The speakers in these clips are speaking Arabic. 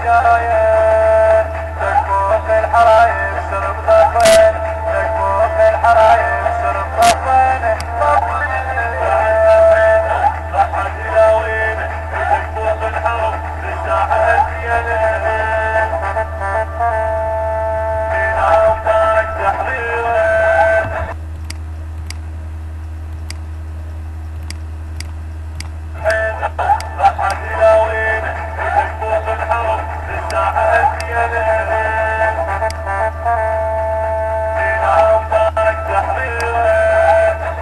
شاير تكفوف الحرايب سرب ضفين تكفوف الحرايب سرب ضفين ضحت دلاوين تكفوف الحرب للساحة الديالين فينا وطارق تحرير ضحت دلاوين تكفوف الحرب للساحة الديالين فينا وطارق تحرير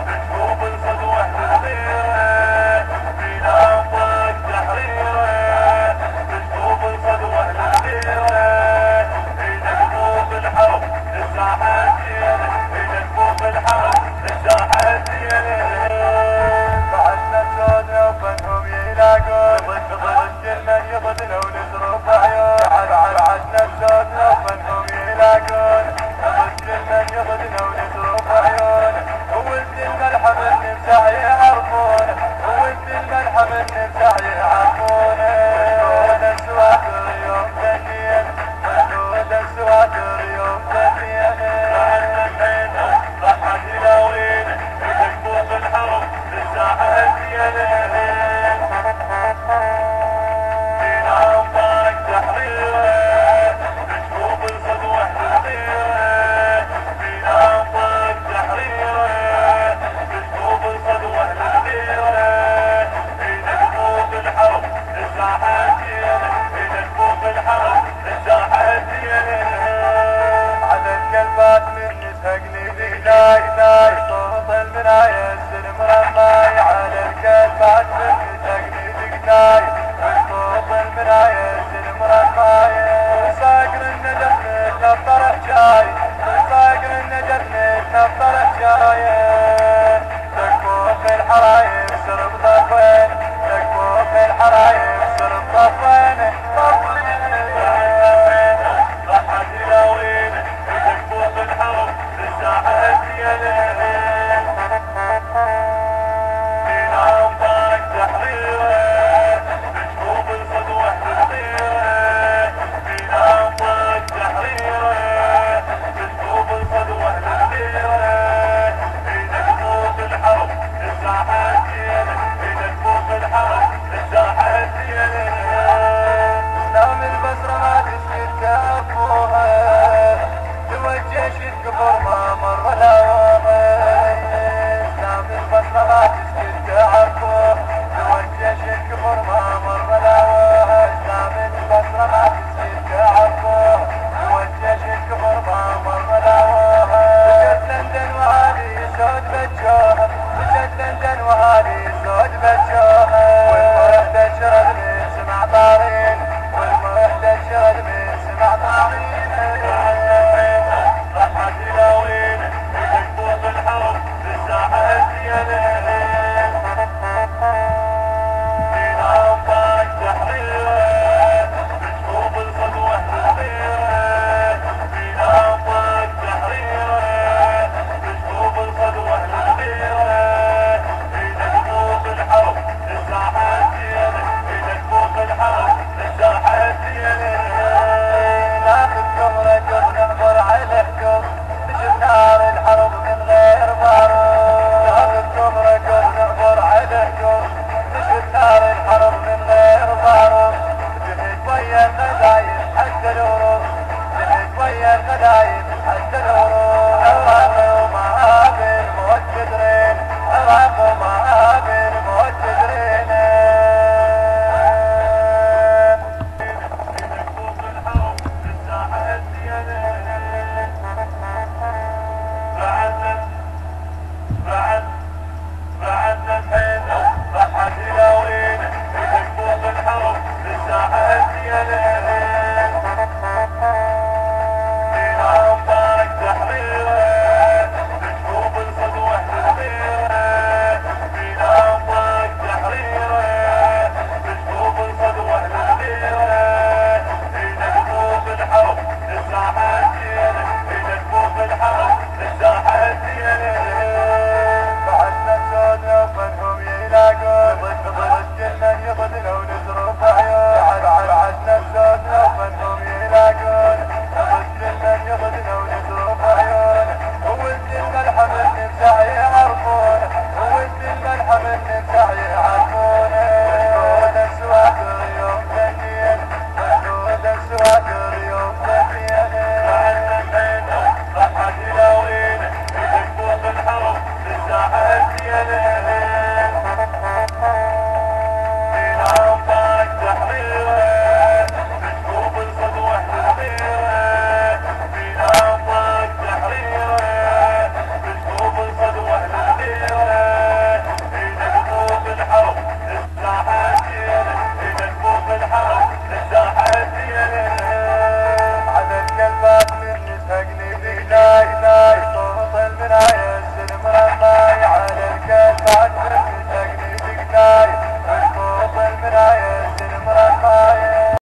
بتشوف الصدوة للغير فينا وطارق تحرير بتشوف الصدوة للغير إذا تفوق الحرب للساحة الديالين إذا تفوق الحرب للساحة الديالين بعدنا سودنا وفنهم يلاقون كل من يضلنا ونزرب عيون بعدنا سودنا وفنهم يلاقون كل من يضلنا ونزرب عيون وولد الملحم النمساح يعرفون وولد الملحم النمساح يعرفون مجنون السواتر يوم ثنين مجنون السواتر يوم ثنين ضحت دلاوين تكفوف الحرب للساحة الديالين فينا وطارق تحرير بتشوف الصدوة للغير فينا وطارق تحرير بتشوف الصدوة للغير إذا تفوق الحرب للساحة الديالين إذا تفوق الحرب للساحة الديالين على القلبات من نسهقني ذيلاي ناي صوت المنايا السلم رماي على القلبات من نسهقني ذيلاي صوت المنايا السلم رماي وصاقر النجف نتنطر جاي وصاقر النجف نتنطر جاي تكفوف الحرايب سرب ضفين تكفوف الحرايب سرب ضفين ضحت دلاوين تكفوف الحرب للساحة الديالين